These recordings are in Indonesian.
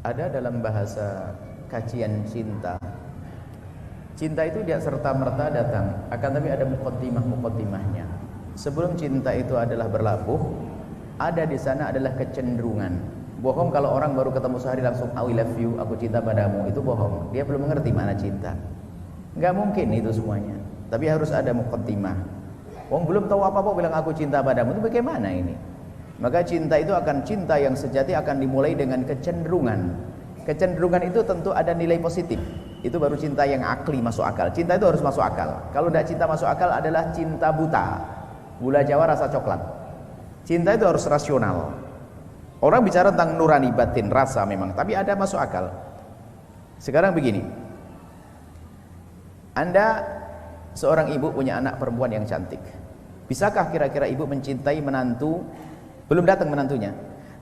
Ada dalam bahasa kajian cinta. Cinta itu tidak serta-merta datang, akan tapi ada muqaddimah-muqaddimahnya. Sebelum cinta itu adalah berlabuh, ada di sana adalah kecenderungan. Bohong kalau orang baru ketemu sehari langsung I love you, aku cinta padamu, itu bohong. Dia belum mengerti mana cinta. Enggak mungkin itu semuanya. Tapi harus ada muqaddimah. Wong belum tahu apa-apa bilang aku cinta padamu, itu bagaimana ini? Maka cinta itu akan, cinta yang sejati akan dimulai dengan kecenderungan. Kecenderungan itu tentu ada nilai positif. Itu baru cinta yang akli, masuk akal. Cinta itu harus masuk akal. Kalau tidak cinta masuk akal adalah cinta buta, gula Jawa rasa coklat. Cinta itu harus rasional. Orang bicara tentang nurani batin, rasa memang, tapi ada masuk akal. Sekarang begini, Anda seorang ibu punya anak perempuan yang cantik. Bisakah kira-kira ibu mencintai menantu? Belum datang menantunya.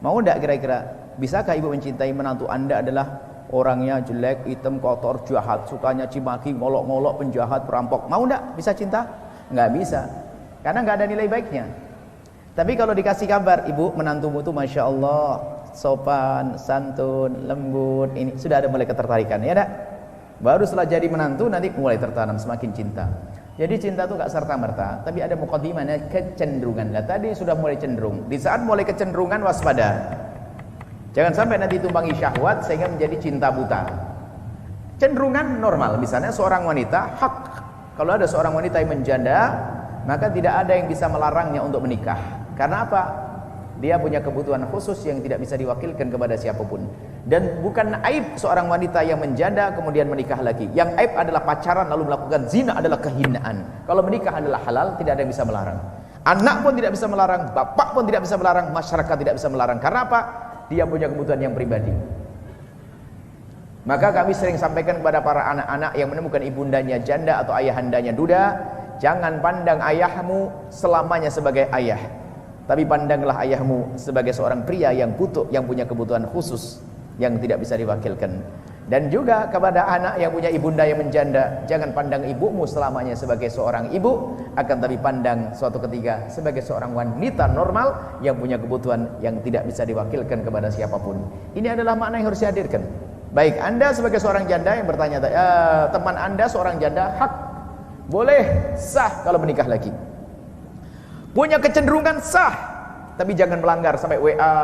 Mau tidak kira-kira? Bisakah ibu mencintai menantu Anda adalah orangnya jelek, hitam, kotor, jahat, sukanya cimaki, ngolok-ngolok, penjahat, perampok? Mau tidak? Bisa cinta? Nggak bisa. Karena nggak ada nilai baiknya. Tapi kalau dikasih kabar, ibu menantumu itu Masya Allah, sopan, santun, lembut, ini sudah ada mulai ketertarikan, ya tak? Baru setelah jadi menantu nanti mulai tertanam semakin cinta. Jadi cinta itu gak serta-merta, tapi ada muqaddimahnya, kecenderungan. Nah, tadi sudah mulai cenderung. Di saat mulai kecenderungan, waspada. Jangan sampai nanti tumpangi syahwat sehingga menjadi cinta buta. Cenderungan normal, misalnya seorang wanita hak. Kalau ada seorang wanita yang menjanda, maka tidak ada yang bisa melarangnya untuk menikah. Karena apa? Dia punya kebutuhan khusus yang tidak bisa diwakilkan kepada siapapun. Dan bukan aib seorang wanita yang menjanda kemudian menikah lagi. Yang aib adalah pacaran lalu melakukan zina, adalah kehinaan. Kalau menikah adalah halal, tidak ada yang bisa melarang. Anak pun tidak bisa melarang, bapak pun tidak bisa melarang, masyarakat tidak bisa melarang. Karena apa? Dia punya kebutuhan yang pribadi. Maka kami sering sampaikan kepada para anak-anak yang menemukan ibundanya janda atau ayahandanya duda, jangan pandang ayahmu selamanya sebagai ayah, tapi pandanglah ayahmu sebagai seorang pria yang butuh, yang punya kebutuhan khusus yang tidak bisa diwakilkan. Dan juga kepada anak yang punya ibunda yang menjanda, jangan pandang ibumu selamanya sebagai seorang ibu, akan tapi pandang suatu ketika sebagai seorang wanita normal yang punya kebutuhan yang tidak bisa diwakilkan kepada siapapun. Ini adalah makna yang harus dihadirkan. Baik, Anda sebagai seorang janda yang bertanya, teman Anda seorang janda hak, boleh sah kalau menikah lagi. Punya kecenderungan sah, tapi jangan melanggar sampai WA,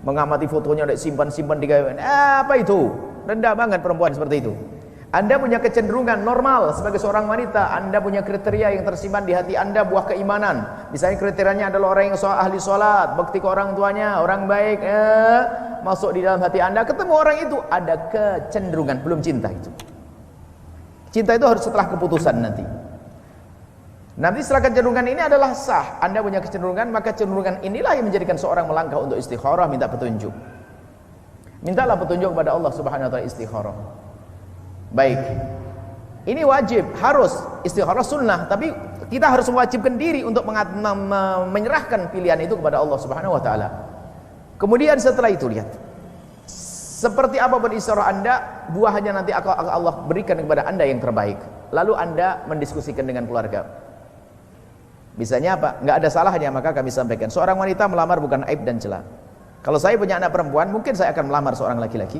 mengamati fotonya, simpan-simpan di gawai. Apa itu? Rendah banget perempuan seperti itu. Anda punya kecenderungan normal sebagai seorang wanita. Anda punya kriteria yang tersimpan di hati Anda, buah keimanan. Misalnya kriterianya adalah orang yang ahli sholat, bakti ke orang tuanya, orang baik. Masuk di dalam hati Anda, ketemu orang itu, ada kecenderungan, belum cinta itu. Cinta itu harus setelah keputusan nanti. Nanti setelah kecenderungan ini adalah sah. Anda punya kecenderungan, maka kecenderungan inilah yang menjadikan seorang melangkah untuk istikharah, minta petunjuk. Mintalah petunjuk kepada Allah Subhanahu wa taala, istikharah. Baik. Ini wajib, harus istikharah sunnah, tapi kita harus mewajibkan diri untuk menyerahkan pilihan itu kepada Allah Subhanahu wa taala. Kemudian setelah itu lihat. Seperti apapun istikharah Anda, buahnya nanti akan Allah berikan kepada Anda yang terbaik. Lalu Anda mendiskusikan dengan keluarga. Misalnya apa? Nggak ada salahnya, maka kami sampaikan. Seorang wanita melamar bukan aib dan celah. Kalau saya punya anak perempuan, mungkin saya akan melamar seorang laki-laki.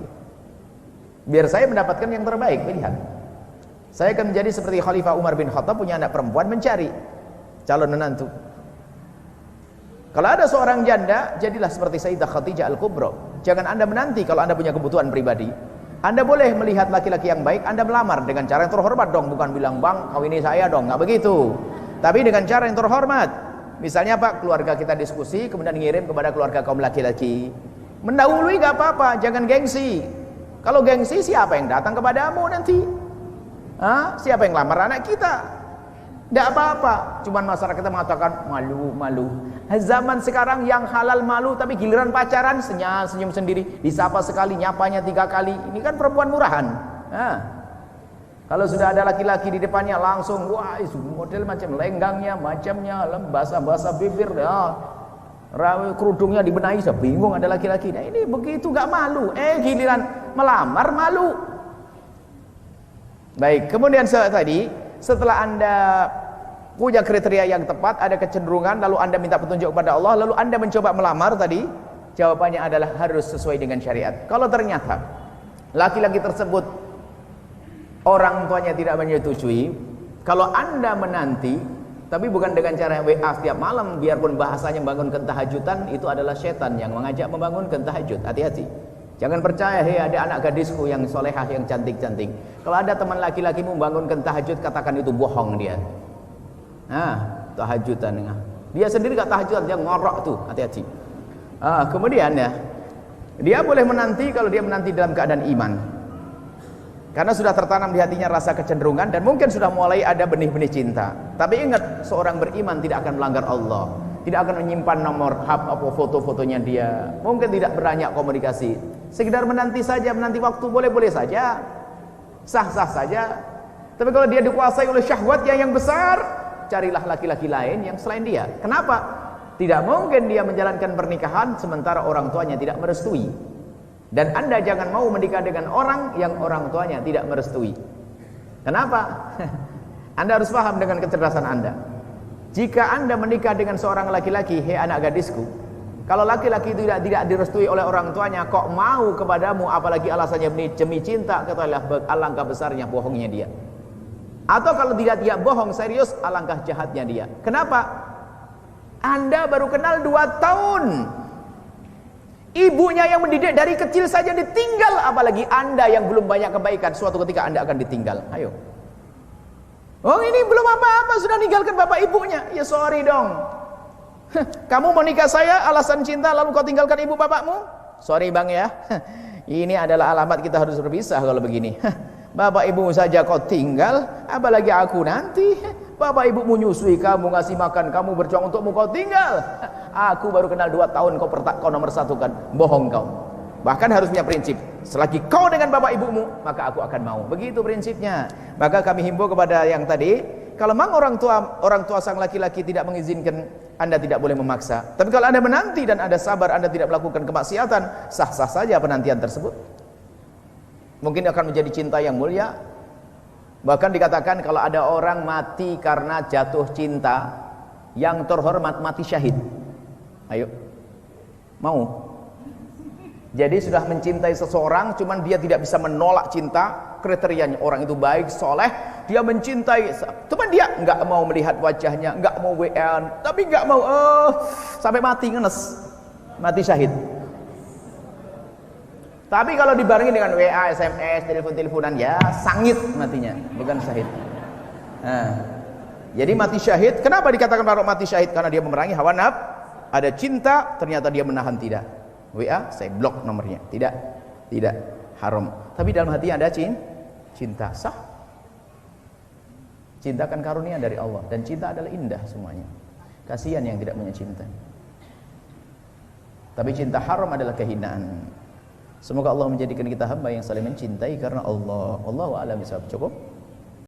Biar saya mendapatkan yang terbaik, pilihan. Saya akan menjadi seperti Khalifah Umar bin Khattab, punya anak perempuan, mencari calon menantu. Kalau ada seorang janda, jadilah seperti Sayyidah Khadijah Al-Kubra. Jangan Anda menanti kalau Anda punya kebutuhan pribadi. Anda boleh melihat laki-laki yang baik, Anda melamar dengan cara yang terhormat dong, bukan bilang, "Bang, kawini saya dong." Nggak begitu. Tapi dengan cara yang terhormat. Misalnya apa? Keluarga kita diskusi, kemudian ngirim kepada keluarga kaum laki-laki. Mendahului nggak apa-apa, jangan gengsi. Kalau gengsi, siapa yang datang kepadamu nanti? Siapa yang lamar anak kita? Tidak apa-apa. Cuman masyarakat kita mengatakan malu. Zaman sekarang yang halal malu, tapi giliran pacaran senyum sendiri, disapa sekali, nyapanya 3 kali. Ini kan perempuan murahan. Kalau sudah ada laki-laki di depannya langsung, wah itu model macam lenggangnya, macamnya, basah-basah bibir, kerudungnya dibenahi, saya bingung ada laki-laki. Nah ini begitu gak malu. Giliran melamar malu. Baik, kemudian tadi setelah Anda punya kriteria yang tepat, ada kecenderungan, lalu Anda minta petunjuk kepada Allah, lalu Anda mencoba melamar tadi, Jawabannya adalah harus sesuai dengan syariat. Kalau ternyata laki-laki tersebut orang tuanya tidak menyetujui, kalau Anda menanti, tapi bukan dengan cara WA setiap malam, biarpun bahasanya membangunkan tahajudan, itu adalah setan yang mengajak membangunkan tahajud. Hati-hati. Jangan percaya, hei ada anak gadisku yang solehah, yang cantik-cantik. Kalau ada teman laki-laki membangunkan tahajud, katakan itu bohong dia. Tahajudan. Dia sendiri gak tahajudan, dia ngorok tuh. Hati-hati. Kemudian ya, dia boleh menanti kalau dia menanti dalam keadaan iman. Karena sudah tertanam di hatinya rasa kecenderungan dan mungkin sudah mulai ada benih-benih cinta. Tapi ingat, seorang beriman tidak akan melanggar Allah, tidak akan menyimpan nomor HP foto-fotonya dia, mungkin tidak beranyak komunikasi. Sekedar menanti saja, menanti waktu boleh-boleh saja, sah-sah saja. Tapi kalau dia dikuasai oleh syahwatnya yang besar, carilah laki-laki lain yang selain dia. Kenapa? Tidak mungkin dia menjalankan pernikahan sementara orang tuanya tidak merestui. Dan Anda jangan mau menikah dengan orang yang orang tuanya tidak merestui. Kenapa? Anda harus paham dengan kecerdasan Anda. Jika Anda menikah dengan seorang laki-laki, hei anak gadisku, kalau laki-laki itu tidak direstui oleh orang tuanya, kok mau kepadamu, apalagi alasannya demi cinta, ketahuilah alangkah besarnya bohongnya dia. Atau kalau tidak dia bohong serius, alangkah jahatnya dia. Kenapa? Anda baru kenal 2 tahun. Ibunya yang mendidik dari kecil saja ditinggal, apalagi Anda yang belum banyak kebaikan, suatu ketika Anda akan ditinggal. Ayo. Oh, ini belum apa-apa sudah ninggalkan bapak ibunya. Ya sorry dong. Kamu mau nikah saya alasan cinta lalu kau tinggalkan ibu bapakmu? Sorry bang ya. Ini adalah alamat kita harus berpisah kalau begini. Bapak ibu saja kau tinggal, apalagi aku nanti. Bapak ibu menyusui kamu, ngasih makan kamu, berjuang untukmu, kau tinggal. Aku baru kenal 2 tahun, kau nomor 1 kan. Bohong kau. Bahkan harus punya prinsip, selagi kau dengan bapak ibumu, maka aku akan mau. Begitu prinsipnya. Maka kami himbau kepada yang tadi, kalau memang orang tua sang laki-laki tidak mengizinkan, Anda tidak boleh memaksa. Tapi kalau Anda menanti dan Anda sabar, Anda tidak melakukan kemaksiatan, sah-sah saja penantian tersebut. Mungkin akan menjadi cinta yang mulia. Bahkan dikatakan kalau ada orang mati karena jatuh cinta, yang terhormat mati syahid. Ayo, mau? Jadi sudah mencintai seseorang, cuman dia tidak bisa menolak cinta. Kriterianya orang itu baik, soleh, dia mencintai, cuman dia nggak mau melihat wajahnya, nggak mau WA, tapi nggak mau, sampai mati ngenes, mati syahid. Tapi kalau dibarengi dengan WA, SMS, telepon-teleponan, ya sangit matinya, bukan syahid. Jadi mati syahid. Kenapa dikatakan baru mati syahid? Karena dia memerangi hawa nafsu. Ada cinta, ternyata dia menahan tidak. WA, saya blok nomornya. Tidak haram. Tapi dalam hati ada cinta, sah. Cinta kan karunia dari Allah, dan cinta adalah indah semuanya. Kasihan yang tidak punya cinta. Tapi cinta haram adalah kehinaan. Semoga Allah menjadikan kita hamba yang saling mencintai karena Allah. Wallahu a'lam bishawab. Cukup?